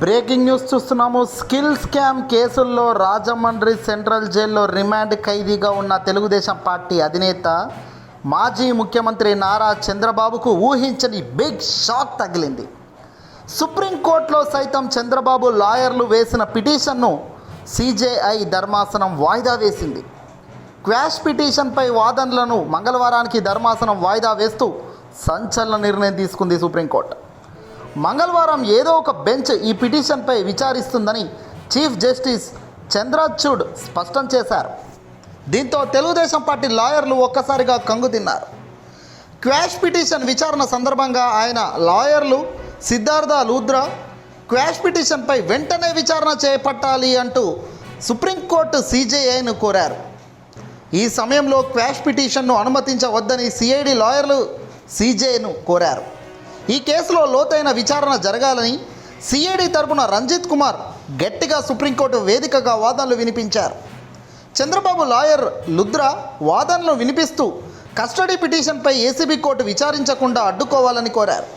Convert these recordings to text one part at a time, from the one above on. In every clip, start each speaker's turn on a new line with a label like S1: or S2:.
S1: Breaking news చూస్తున్నాము. Skill scam కేసుల్లో Rajahmundry central జైల్లో రిమాండ్ ఖైదీగా ఉన్న తెలుగుదేశం పార్టీ అధినేత మాజీ ముఖ్యమంత్రి నారా చంద్రబాబుకు ఊహించని బిగ్ షాక్ తగిలింది. సుప్రీంకోర్టులో సైతం చంద్రబాబు లాయర్లు వేసిన పిటిషన్ను సిజేఐ ధర్మాసనం వాయిదా వేసింది. క్వాష్ పిటిషన్పై వాదనలను మంగళవారానికి ధర్మాసనం వాయిదా వేస్తూ సంచలన నిర్ణయం తీసుకుంది సుప్రీంకోర్టు. మంగళవారం ఏదో ఒక బెంచ్ ఈ పిటిషన్పై విచారిస్తుందని చీఫ్ జస్టిస్ చంద్రచూడ్ స్పష్టం చేశారు. దీంతో తెలుగుదేశం పార్టీ లాయర్లు ఒక్కసారిగా కంగుతిన్నారు. క్వాష్ పిటిషన్ విచారణ సందర్భంగా ఆయన లాయర్లు సిద్ధార్థ లూథ్రా క్వాష్ పిటిషన్పై వెంటనే విచారణ చేపట్టాలి అంటూ సుప్రీంకోర్టు సిజేఐను కోరారు. ఈ సమయంలో క్వాష్ పిటిషన్ను అనుమతించవద్దని సిఐడి లాయర్లు సిజేఐను కోరారు. ఈ కేసులో లోతైన విచారణ జరగాలని సిఐడి తరపున రంజిత్ కుమార్ గట్టిగా సుప్రీంకోర్టు వేదికగా వాదనలు వినిపించారు. చంద్రబాబు లాయర్ లుద్రా వాదనలు వినిపిస్తూ కస్టడీ పిటిషన్పై ఏసీబీ కోర్టు విచారించకుండా అడ్డుకోవాలని కోరారు.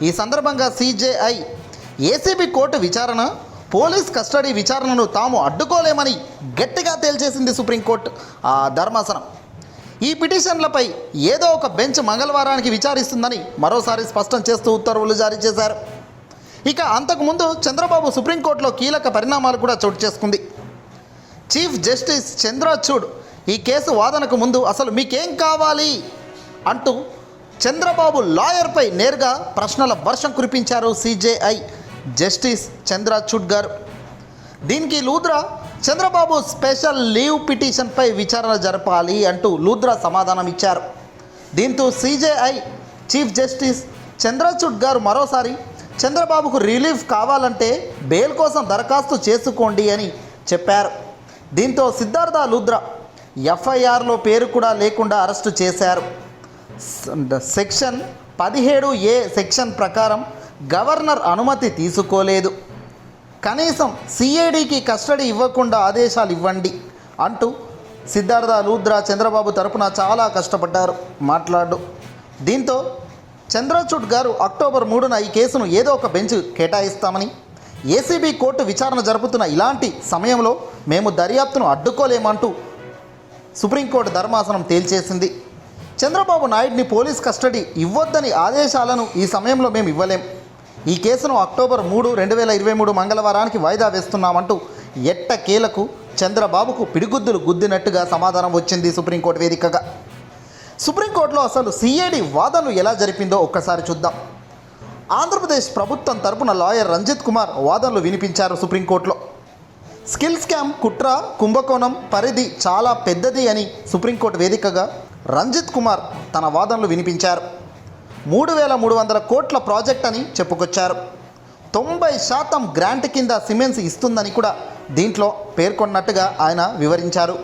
S1: ఈ సందర్భంగా సిజేఐ ఏసీబీ కోర్టు విచారణ, పోలీస్ కస్టడీ విచారణను తాము అడ్డుకోలేమని గట్టిగా తేల్చేసింది సుప్రీంకోర్టు ధర్మాసనం. ఈ పిటిషన్లపై ఏదో ఒక బెంచ్ మంగళవారానికి విచారిస్తుందని మరోసారి స్పష్టం చేస్తూ ఉత్తర్వులు జారీ చేశారు. ఇక అంతకుముందు చంద్రబాబు సుప్రీంకోర్టులో కీలక పరిణామాలు కూడా చోటు చేసుకుంది. చీఫ్ జస్టిస్ చంద్రచూడ్ ఈ కేసు వాదనకు ముందు అసలు మీకేం కావాలి అంటూ చంద్రబాబు లాయర్పై నేరుగా ప్రశ్నల వర్షం కురిపించారు సిజేఐ జస్టిస్ చంద్రచూడ్ గారు. దీనికి లూథ్రా చంద్రబాబు స్పెషల్ లీవ్ పిటిషన్పై విచారణ జరపాలి అంటూ లూథ్రా సమాధానం ఇచ్చారు. దీంతో సిజేఐ చీఫ్ జస్టిస్ చంద్రచూడ్ గారు మరోసారి చంద్రబాబుకు రిలీఫ్ కావాలంటే బెయిల్ కోసం దరఖాస్తు చేసుకోండి అని చెప్పారు. దీంతో సిద్ధార్థ లూథ్రా ఎఫ్ఐఆర్లో పేరు కూడా లేకుండా అరెస్టు చేశారు. సెక్షన్ 17A సెక్షన్ ప్రకారం గవర్నర్ అనుమతి తీసుకోలేదు, కనీసం సిఐడికి కస్టడీ ఇవ్వకుండా ఆదేశాలు ఇవ్వండి అంటూ సిద్ధార్థ లూథ్రా చంద్రబాబు తరపున చాలా కష్టపడ్డారు మాట్లాడు. దీంతో చంద్రచూడ్ గారు అక్టోబర్ 3న ఈ కేసును ఏదో ఒక బెంచ్ కేటాయిస్తామని, ఏసీబీ కోర్టు విచారణ జరుపుతున్న ఇలాంటి సమయంలో మేము దర్యాప్తును అడ్డుకోలేమంటూ సుప్రీంకోర్టు ధర్మాసనం తేల్చేసింది. చంద్రబాబు నాయుడిని పోలీస్ కస్టడీ ఇవ్వొద్దని ఆదేశాలను ఈ సమయంలో మేము ఇవ్వలేం. ఈ కేసును అక్టోబర్ 3, 2023 మంగళవారానికి వాయిదా వేస్తున్నామంటూ ఎట్టకేలకు చంద్రబాబుకు పిడిగుద్దులు గుద్దినట్టుగా సమాధానం వచ్చింది సుప్రీంకోర్టు వేదికగా. సుప్రీంకోర్టులో అసలు సిఐడి వాదనలు ఎలా జరిపిందో ఒక్కసారి చూద్దాం. ఆంధ్రప్రదేశ్ ప్రభుత్వం తరపున లాయర్ రంజిత్ కుమార్ వాదనలు వినిపించారు సుప్రీంకోర్టులో. స్కిల్ స్కామ్ కుట్ర కుంభకోణం పరిధి చాలా పెద్దది అని సుప్రీంకోర్టు వేదికగా రంజిత్ కుమార్ తన వాదనలు వినిపించారు. 3,300 కోట్ల ప్రాజెక్ట్ అని చెప్పుకొచ్చారు. 90% గ్రాంట్ కింద సిమెంట్స్ ఇస్తుందని కూడా దీంట్లో పేర్కొన్నట్టుగా ఆయన వివరించారు.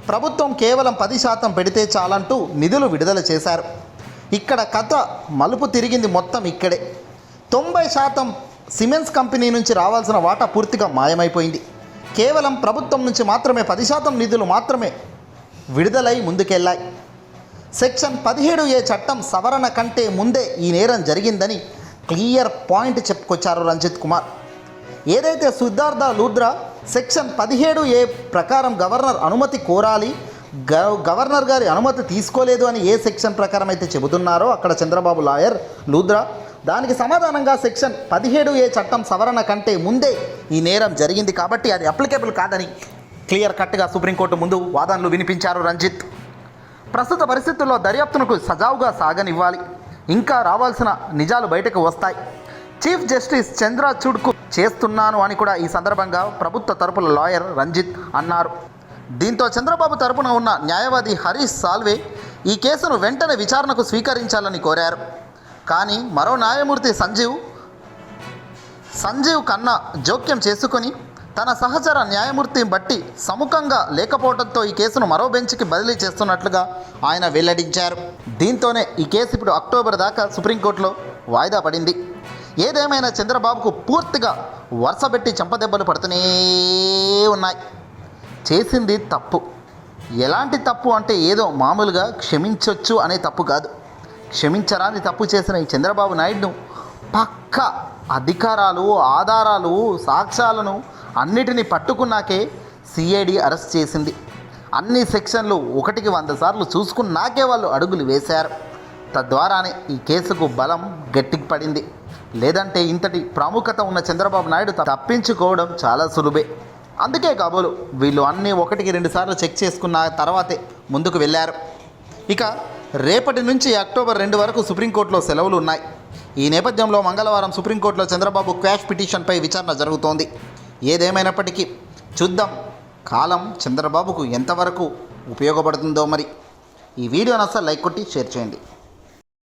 S1: ప్రభుత్వం కేవలం 10% పెడితే చాలంటూ నిధులు విడుదల చేశారు. ఇక్కడ కథ మలుపు తిరిగింది మొత్తం ఇక్కడే. 90% సిమెంట్స్ కంపెనీ నుంచి రావాల్సిన వాటా పూర్తిగా మాయమైపోయింది. కేవలం ప్రభుత్వం నుంచి మాత్రమే 10% నిధులు మాత్రమే విడుదలై ముందుకెళ్లాయి. సెక్షన్ 17A చట్టం సవరణ కంటే ముందే ఈ నేరం జరిగిందని క్లియర్ పాయింట్ చెప్పుకొచ్చారు రంజిత్ కుమార్. ఏదైతే సిద్ధార్థ లూథ్రా సెక్షన్ 17A ప్రకారం గవర్నర్ అనుమతి కోరాలి, గవర్నర్ గారి అనుమతి తీసుకోలేదు అని ఏ సెక్షన్ ప్రకారం అయితే చెబుతున్నారో అక్కడ చంద్రబాబు లాయర్ లూథ్రా, దానికి సమాధానంగా సెక్షన్ 17A చట్టం సవరణ కంటే ముందే ఈ నేరం జరిగింది కాబట్టి అది అప్లికేబుల్ కాదని క్లియర్ కట్గా సుప్రీంకోర్టు ముందు వాదనలు వినిపించారు రంజిత్. ప్రస్తుత పరిస్థితుల్లో దర్యాప్తునకు సజావుగా సాగనివ్వాలి, ఇంకా రావాల్సిన నిజాలు బయటకు వస్తాయి. చీఫ్ జస్టిస్ చంద్రచూడ్కు చేస్తున్నాను అని కూడా ఈ సందర్భంగా ప్రభుత్వ తరపున లాయర్ రంజిత్ అన్నారు. దీంతో చంద్రబాబు తరపున ఉన్న న్యాయవాది హరీష్ సాల్వే ఈ కేసును వెంటనే విచారణకు స్వీకరించాలని కోరారు. కానీ మరో న్యాయమూర్తి సంజీవ్ ఖన్నా జోక్యం చేసుకొని తన సహచర న్యాయమూర్తిని బట్టి సముఖంగా లేకపోవడంతో ఈ కేసును మరో బెంచ్కి బదిలీ చేస్తున్నట్లుగా ఆయన వెల్లడించారు. దీంతోనే ఈ కేసు ఇప్పుడు అక్టోబర్ దాకా సుప్రీంకోర్టులో వాయిదా పడింది. ఏదేమైనా చంద్రబాబుకు పూర్తిగా వరుసపెట్టి చెంపదెబ్బలు పడుతూనే ఉన్నాయి. చేసింది తప్పు. ఎలాంటి తప్పు అంటే ఏదో మామూలుగా క్షమించవచ్చు అనే తప్పు కాదు. క్షమించరాని తప్పు చేసిన ఈ చంద్రబాబు నాయుడును పక్కా అధికారాలు, ఆధారాలు, సాక్ష్యాలను అన్నిటినీ పట్టుకున్నాకే సిఐడి అరెస్ట్ చేసింది. అన్ని సెక్షన్లు 1కి 100 సార్లు చూసుకున్నాకే వాళ్ళు అడుగులు వేశారు. తద్వారానే ఈ కేసుకు బలం గట్టికి పడింది. లేదంటే ఇంతటి ప్రాముఖ్యత ఉన్న చంద్రబాబు నాయుడు తప్పించుకోవడం చాలా సులువే. అందుకే కాబోలు వీళ్ళు అన్నీ 1కి 2 సార్లు చెక్ చేసుకున్న తర్వాతే ముందుకు వెళ్ళారు. ఇక రేపటి నుంచి అక్టోబర్ 2 వరకు సుప్రీంకోర్టులో సెలవులు ఉన్నాయి. ఈ నేపథ్యంలో మంగళవారం సుప్రీంకోర్టులో చంద్రబాబు క్వాష్ పిటిషన్పై విచారణ జరుగుతోంది. ఏదేమైనప్పటికీ చూద్దాం కాలం చంద్రబాబుకు ఎంతవరకు ఉపయోగపడుతుందో మరి. ఈ వీడియోని అసలు లైక్ కొట్టి షేర్ చేయండి.